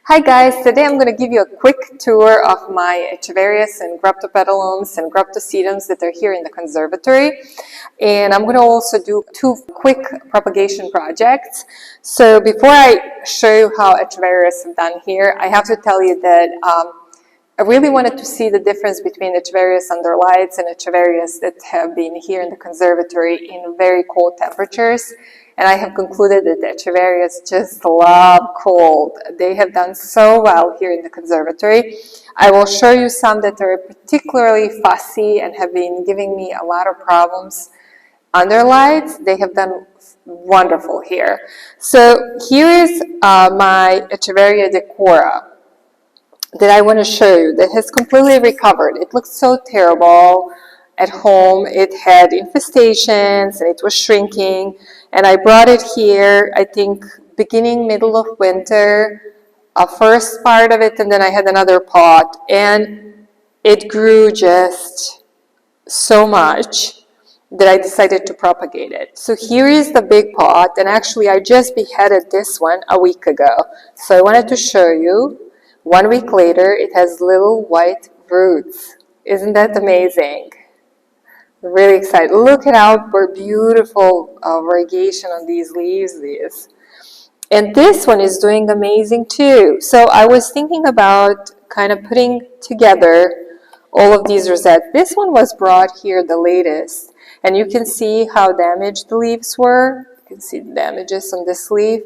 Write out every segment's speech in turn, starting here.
Hi guys, today I'm going to give you a quick tour of my Echeverias and Graptopetalums and Graptosedums that are here in the conservatory. And I'm going to also do two quick propagation projects. So before I show you how Echeverias have done here, I have to tell you that I really wanted to see the difference between Echeverias under lights and Echeverias that have been here in the conservatory in very cold temperatures. And I have concluded that the Echeverias just love cold. They have done so well here in the conservatory. I will show you some that are particularly fussy and have been giving me a lot of problems under lights. They have done wonderful here. So here is my Echeveria decora that I want to show you that has completely recovered. It looked so terrible at home. It had infestations and it was shrinking. And I brought it here, I think, middle of winter, first part of it, and then I had another pot. And it grew just so much that I decided to propagate it. So here is the big pot, and actually I just beheaded this one a week ago. So I wanted to show you. 1 week later, it has little white roots. Isn't that amazing? Really excited. Look at how beautiful variegation on these leaves is. And this one is doing amazing too. So I was thinking about kind of putting together all of these rosettes. This one was brought here the latest. And you can see how damaged the leaves were. You can see the damages on this leaf.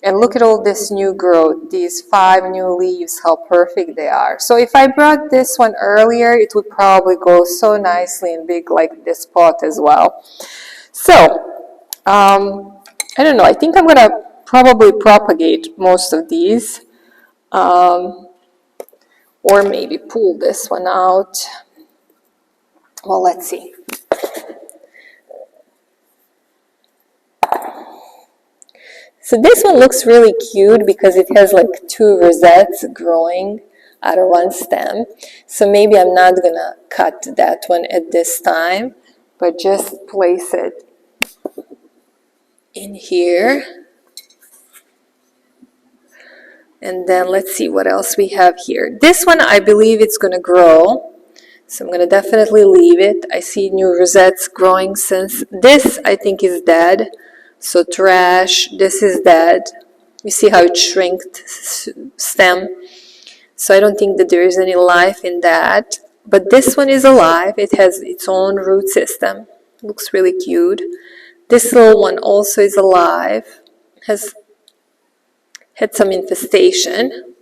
And look at all this new growth, these 5 new leaves, how perfect they are. So if I brought this one earlier, it would probably go so nicely and big like this pot as well. So, I don't know, I think I'm going to probably propagate most of these. Or maybe pull this one out. Well, let's see. So this one looks really cute because it has like 2 rosettes growing out of one stem. So maybe I'm not gonna cut that one at this time, but just place it in here. And then let's see what else we have here. This one I believe it's gonna grow. So I'm gonna definitely leave it. I see new rosettes growing since this I think is dead. So trash, this is dead. You see how it shrinked stem. So I don't think that there is any life in that. But this one is alive. It has its own root system. Looks really cute. This little one also is alive. Has had some infestation.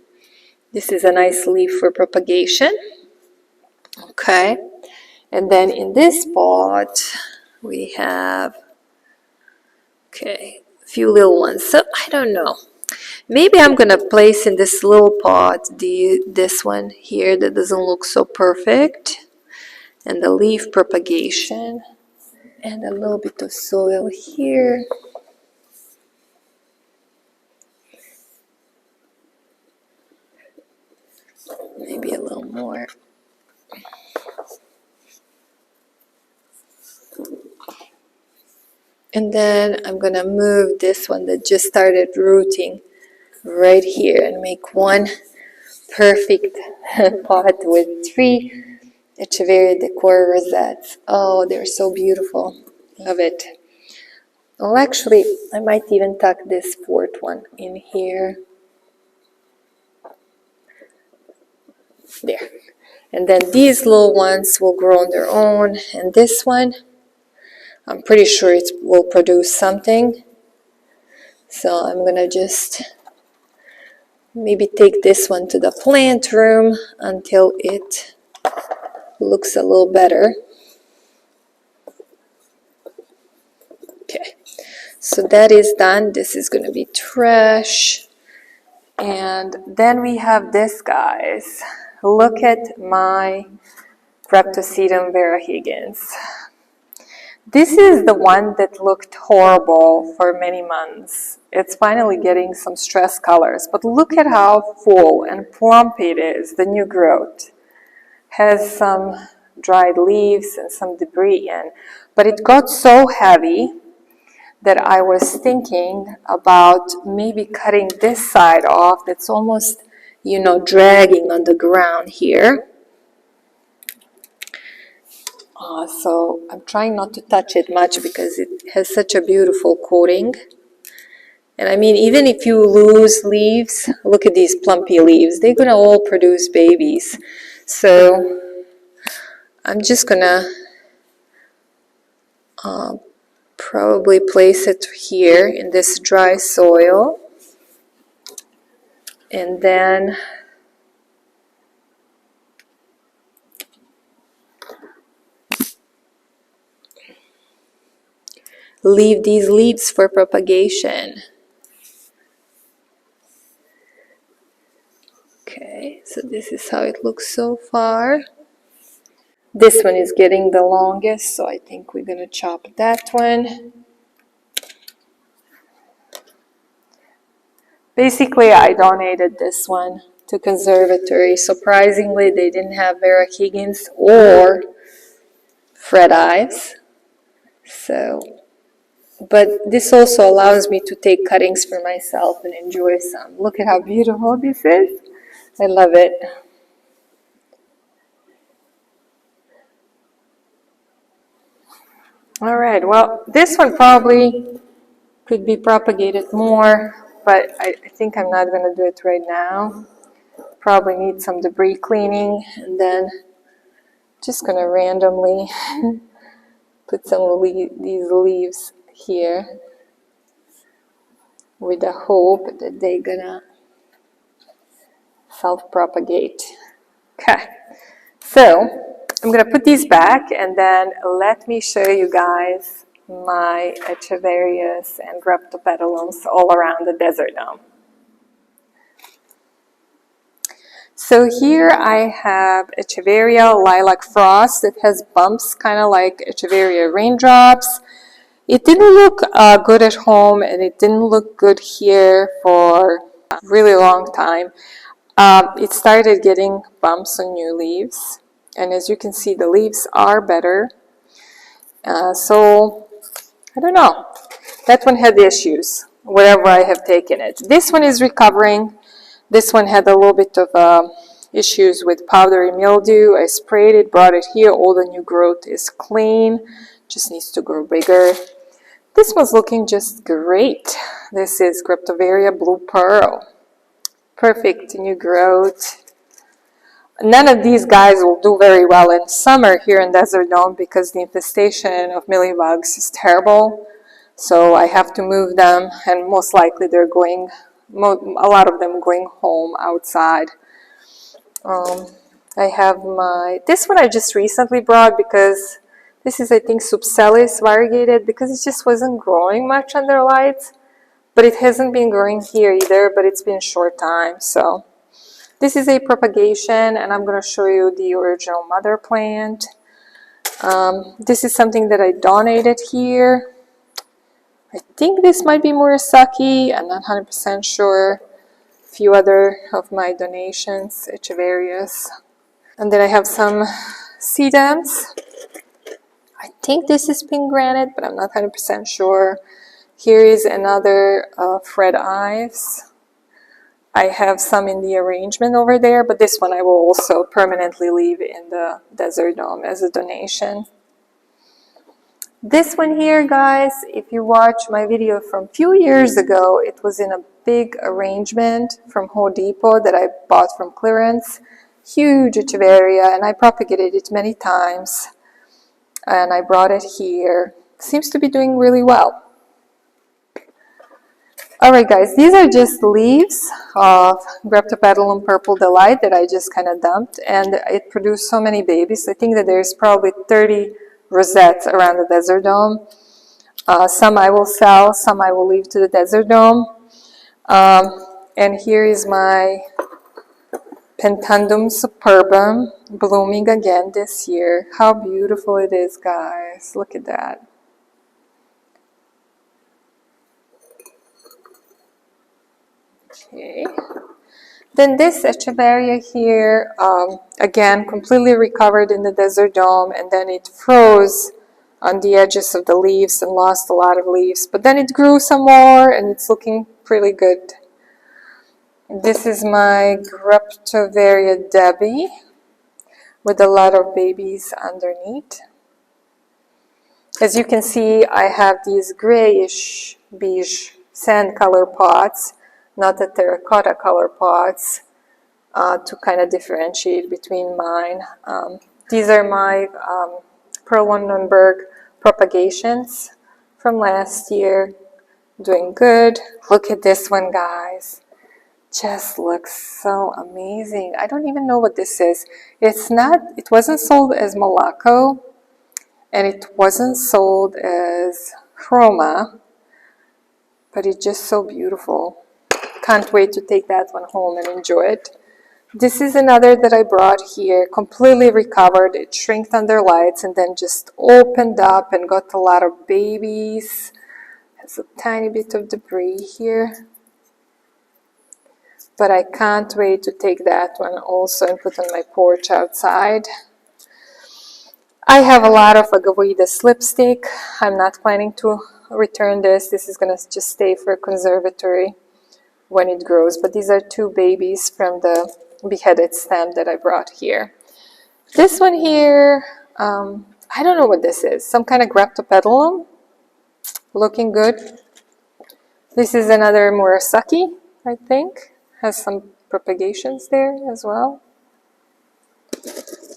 This is a nice leaf for propagation. Okay. And then in this pot we have a few little ones. So I don't know. Maybe I'm gonna place in this little pot this one here that doesn't look so perfect, and the leaf propagation, and a little bit of soil here. Maybe a little more. And then I'm going to move this one that just started rooting right here and make one perfect pot with 3 Echeveria decor rosettes. Oh, they're so beautiful. Love it. Well, actually, I might even tuck this 4th one in here. There. And then these little ones will grow on their own. And this one, I'm pretty sure it will produce something. So I'm going to just maybe take this one to the plant room until it looks a little better. Okay, so that is done. This is going to be trash. And then we have this, guys. Look at my Reptocetum Varahigans. This is the one that looked horrible for many months. It's finally getting some stress colors, but look at how full and plump it is, the new growth. Has some dried leaves and some debris in, but it got so heavy that I was thinking about maybe cutting this side off that's almost you know, dragging on the ground here. So I'm trying not to touch it much because it has such a beautiful coating. And I mean, even if you lose leaves, look at these plumpy leaves. They're going to all produce babies. So I'm just going to probably place it here in this dry soil. And then leave these leaves for propagation. Okay, so this is how it looks so far. This one is getting the longest, so I think we're going to chop that one. Basically, I donated this one to conservatory. Surprisingly, they didn't have Varahigans or Fred Ives. So, but this also allows me to take cuttings for myself and enjoy some. Look at how beautiful this is. I love it. All right, well, this one probably could be propagated more, but I think I'm not going to do it right now. Probably need some debris cleaning, and then just going to randomly put some of these leaves here with the hope that they're going to self-propagate. Okay, so I'm going to put these back, and then let me show you guys my Echeverias and Graptopetalums all around the desert dome. So here I have Echeveria Lilac Frost. It has bumps, kind of like Echeveria Raindrops. It didn't look good at home, and it didn't look good here for a really long time. It started getting bumps on new leaves, and as you can see, the leaves are better. So, I don't know. That one had issues, wherever I have taken it. This one is recovering. This one had a little bit of issues with powdery mildew. I sprayed it, brought it here. All the new growth is clean. Just needs to grow bigger. This one's looking just great. This is Graptovaria Blue Pearl. Perfect new growth. None of these guys will do very well in summer here in Desert Dome because the infestation of mealybugs is terrible. So I have to move them, and most likely they're going, a lot of them going home outside. I have this one I just recently brought because this is, I think, Subcellis variegated, because it just wasn't growing much under lights. But it hasn't been growing here either, but it's been a short time. So this is a propagation, and I'm going to show you the original mother plant. This is something that I donated here. I think this might be Murasaki. I'm not 100% sure. A few other of my donations, Echeverias. And then I have some sedums. I think this is pink granite, but I'm not 100% sure. Here is another Fred Ives. I have some in the arrangement over there, but this one I will also permanently leave in the Desert Dome as a donation. This one here, guys, if you watch my video from a few years ago, it was in a big arrangement from Home Depot that I bought from clearance. Huge Echeveria, and I propagated it many times. And I brought it here. Seems to be doing really well. Alright guys, these are just leaves of Graptopetalum Purple Delight that I just kind of dumped, and it produced so many babies. I think that there's probably 30 rosettes around the Desert Dome. Some I will sell, some I will leave to the Desert Dome. And here is my Pentandum Superbum blooming again this year. How beautiful it is, guys. Look at that. Okay. Then this Echeveria here, again, completely recovered in the Desert Dome, and then it froze on the edges of the leaves and lost a lot of leaves. But then it grew some more, and it's looking pretty good. This is my Gruptovaria Debbie with a lot of babies underneath. As you can see, I have these grayish beige sand color pots, not the terracotta color pots, to kind of differentiate between mine. These are my Pearl Vandenberg propagations from last year. Doing good. Look at this one, guys. Just looks so amazing. I don't even know what this is. It wasn't sold as Morocco, and it wasn't sold as Chroma, but it's just so beautiful. Can't wait to take that one home and enjoy it. This is another that I brought here, completely recovered. It shrinked under lights and then just opened up and got a lot of babies. Has a tiny bit of debris here. But I can't wait to take that one also and put on my porch outside. I have a lot of Agavidas lipstick. I'm not planning to return this. This is going to just stay for a conservatory when it grows. But these are two babies from the beheaded stem that I brought here. This one here, I don't know what this is. Some kind of Graptopetalum. Looking good. This is another Murasaki, I think. Has some propagations there as well.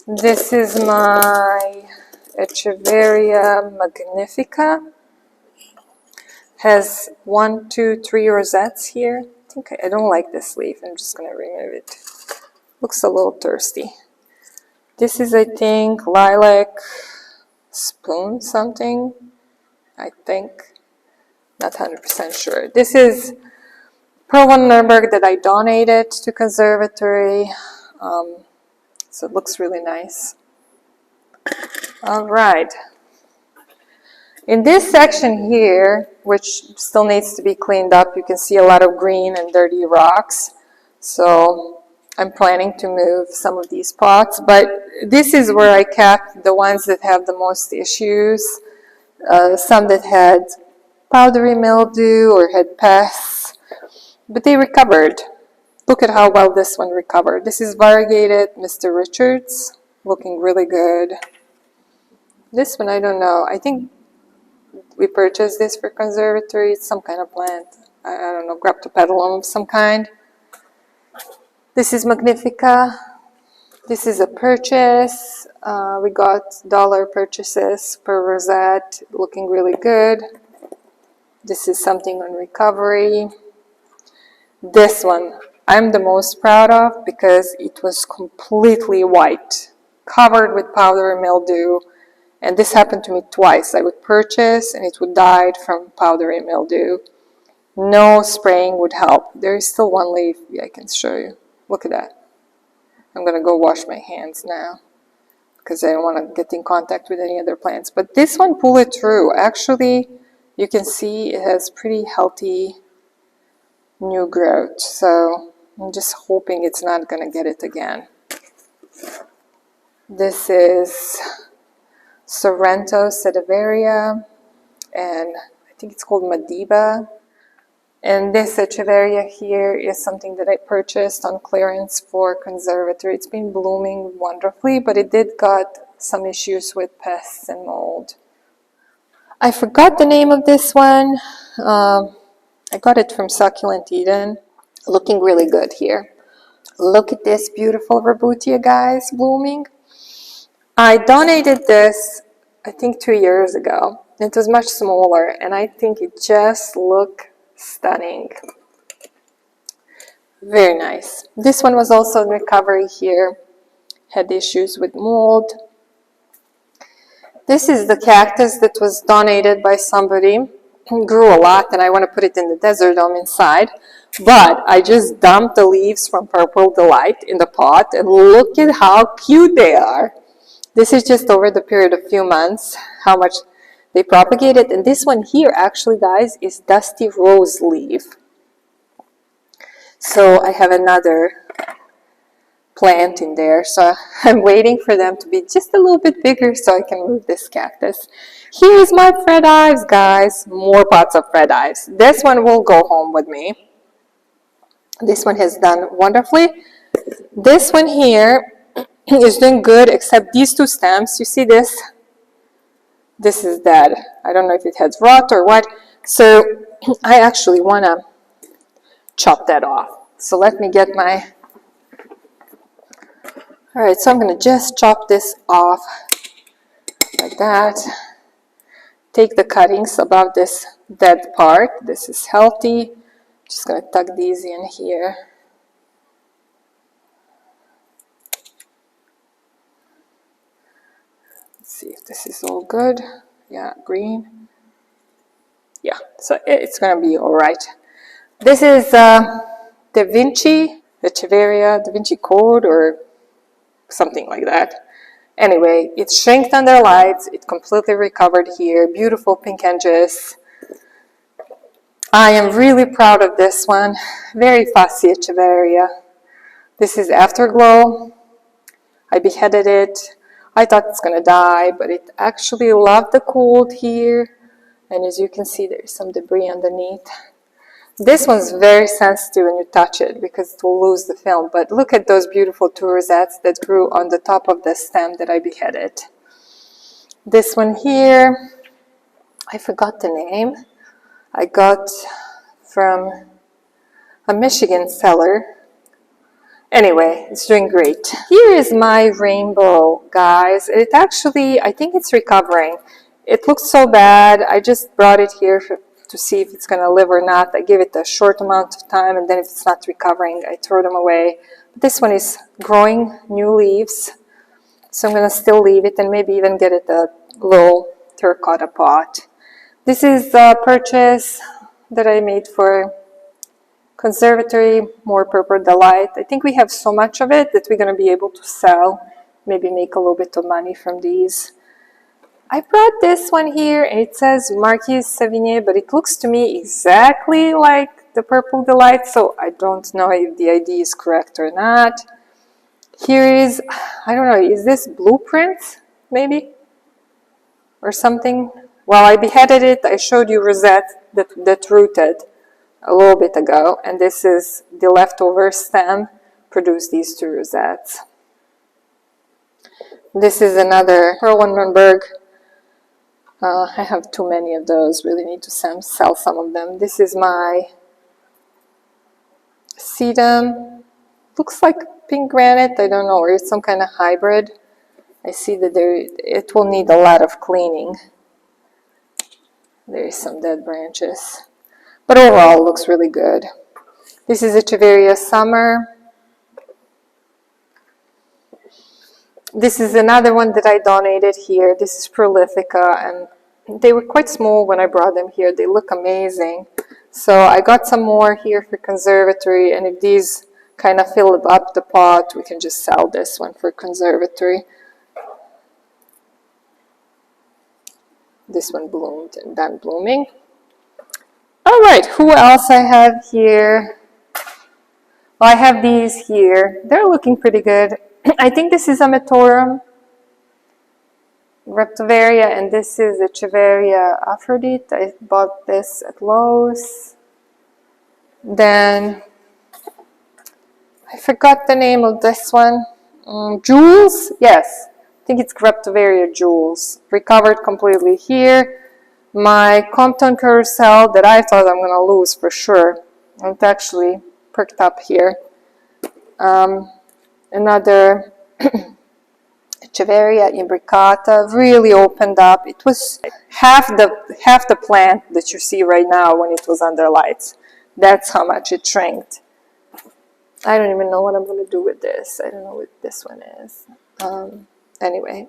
This is my Echeveria Magnifica. Has 1, 2, 3 rosettes here. I don't like this leaf. I'm just going to remove it. Looks a little thirsty. This is, I think, Lilac Spoon something. I think. Not 100% sure. This is Pearl Vandenberg that I donated to conservatory. So it looks really nice. All right. In this section here, which still needs to be cleaned up, you can see a lot of green and dirty rocks. So I'm planning to move some of these pots, but this is where I kept the ones that have the most issues. Some that had powdery mildew or had pests, but they recovered. Look at how well this one recovered. This is variegated Mr. Richards, looking really good. This one, I don't know. I think we purchased this for conservatory. It's some kind of plant. I don't know, Graptopetalums of some kind. This is Magnifica. This is a purchase. We got $1 purchases per rosette, looking really good. This is something on recovery. This one I'm the most proud of because it was completely white, covered with powdery mildew. And this happened to me twice. I would purchase and it would die from powdery mildew. No spraying would help. There is still one leaf I can show you. Look at that. I'm going to go wash my hands now because I don't want to get in contact with any other plants. But this one pulled it through. Actually, you can see it has pretty healthy new growth. So I'm just hoping it's not going to get it again. This is Sorrento Sedaveria, and I think it's called Madiba. And this Echeveria here is something that I purchased on clearance for conservatory. It's been blooming wonderfully, but it did got some issues with pests and mold. I forgot the name of this one. I got it from Succulent Eden. Looking really good here. Look at this beautiful Rebutia, guys, blooming. I donated this, I think 2 years ago. It was much smaller, and I think it just looked stunning. Very nice. This one was also in recovery here. Had issues with mold. This is the cactus that was donated by somebody. It grew a lot, and I want to put it in the desert dome inside. But I just dumped the leaves from Purple Delight in the pot, and look at how cute they are. This is just over the period of few months, how much they propagated. And this one here, actually, guys, is Dusty Rose Leaf. So I have another plant in there. So I'm waiting for them to be just a little bit bigger so I can move this cactus. Here's my Fred Ives, guys. More pots of Fred Ives. This one will go home with me. This one has done wonderfully. This one here is doing good, except these two stems. You see this? This is dead. I don't know if it has rot or what. So I actually want to chop that off. So let me get my... Alright, so I'm going to just chop this off like that. Take the cuttings above this dead part. This is healthy. Just going to tuck these in here. Let's see if this is all good. Yeah, green. Yeah, so it's going to be all right. This is Da Vinci, Echeveria, Da Vinci Code, or something like that. Anyway, it shrinked under lights. It completely recovered here. Beautiful pink edges. I am really proud of this one. Very fussy Echeveria. This is Afterglow. I beheaded it. I thought it's going to die, but it actually loved the cold here. And as you can see, there's some debris underneath. This one's very sensitive when you touch it because it will lose the film. But look at those beautiful two rosettes that grew on the top of the stem that I beheaded. This one here, I forgot the name. I got from a Michigan seller. Anyway, it's doing great. Here is my rainbow, guys. It actually, I think it's recovering. It looks so bad. I just brought it here to see if it's going to live or not. I give it a short amount of time, and then if it's not recovering, I throw them away. But this one is growing new leaves, so I'm going to still leave it and maybe even get it a little terracotta pot. This is a purchase that I made for conservatory, more Purple Delight. I think we have so much of it that we're going to be able to sell, maybe make a little bit of money from these. I brought this one here, and it says Marquise Savigny, but it looks to me exactly like the Purple Delight, so I don't know if the ID is correct or not. Here is, I don't know, is this Blueprint, maybe? Or something? Well, I beheaded it. I showed you rosette that rooted a little bit ago, and this is the leftover stem, produced these two rosettes. This is another Perlwindenberg. I have too many of those, really need to sell some of them. This is my sedum. Looks like pink granite, I don't know, or it's some kind of hybrid. I see that it will need a lot of cleaning. There's some dead branches. But overall, it looks really good. This is Echeveria Summer. This is another one that I donated here. This is Prolifica, and they were quite small when I brought them here. They look amazing. So I got some more here for conservatory, and if these kind of fill up the pot, we can just sell this one for conservatory. This one bloomed and done blooming. All right, who else I have here? Well, I have these here. They're looking pretty good. I think this is a Metorum, Graptoveria, and this is Echeveria Aphrodite. I bought this at Lowe's. Then, I forgot the name of this one. Jules? Yes, I think it's Graptoveria Jules. Recovered completely here. My Compton Carousel that I thought I'm going to lose for sure. It actually perked up here. Another Echeveria Imbricata really opened up. It was half the plant that you see right now when it was under lights. That's how much it shrank. I don't even know what I'm going to do with this. I don't know what this one is. Anyway,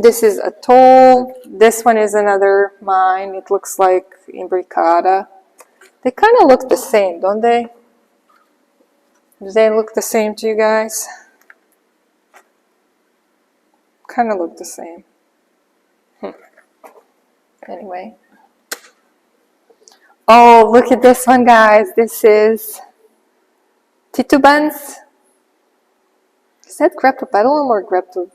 this is Atoll. This one is another mine. It looks like Imbricata. They kind of look the same, don't they? Do they look the same to you guys? Kind of look the same. Anyway. Oh, look at this one, guys. This is Titubans. Is that Graptopetalum or Graptosedum?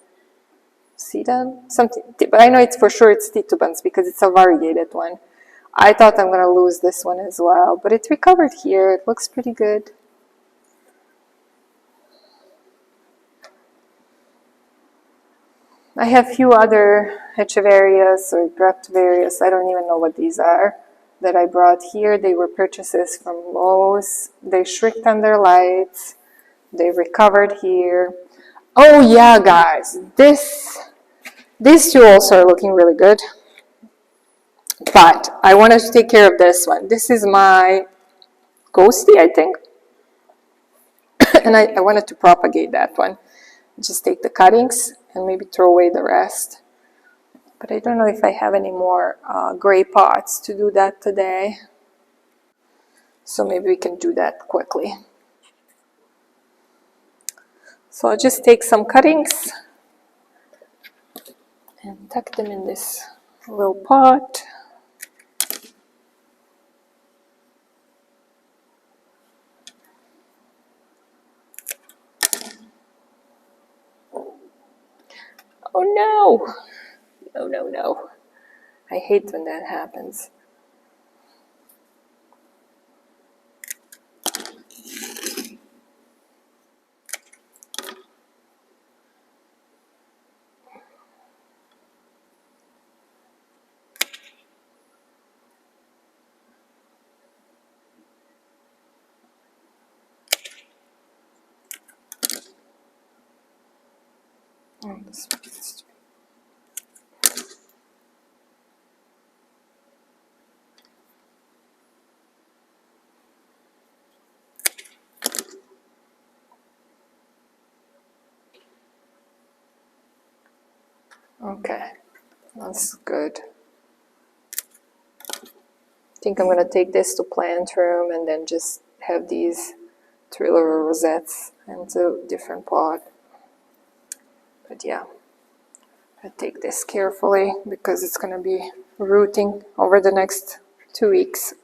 Something, but I know it's for sure it's Titubans because it's a variegated one. I thought I'm going to lose this one as well, but it recovered here. It looks pretty good. I have a few other Echeverias or Graptoverias, I don't even know what these are, that I brought here. They were purchases from Lowe's. They shrieked under lights. They recovered here. Oh yeah, guys, these two also are looking really good. But I wanted to take care of this one. This is my ghosty, I think. And I wanted to propagate that one. Just take the cuttings and maybe throw away the rest. But I don't know if I have any more gray pots to do that today. So maybe we can do that quickly. So I'll just take some cuttings and tuck them in this little pot. Oh no! No, no, no. I hate when that happens. Oh, this one's okay, that's good. I think I'm going to take this to plant room and then just have these 3 little rosettes into a different pot. But yeah, I take this carefully because it's going to be rooting over the next 2 weeks.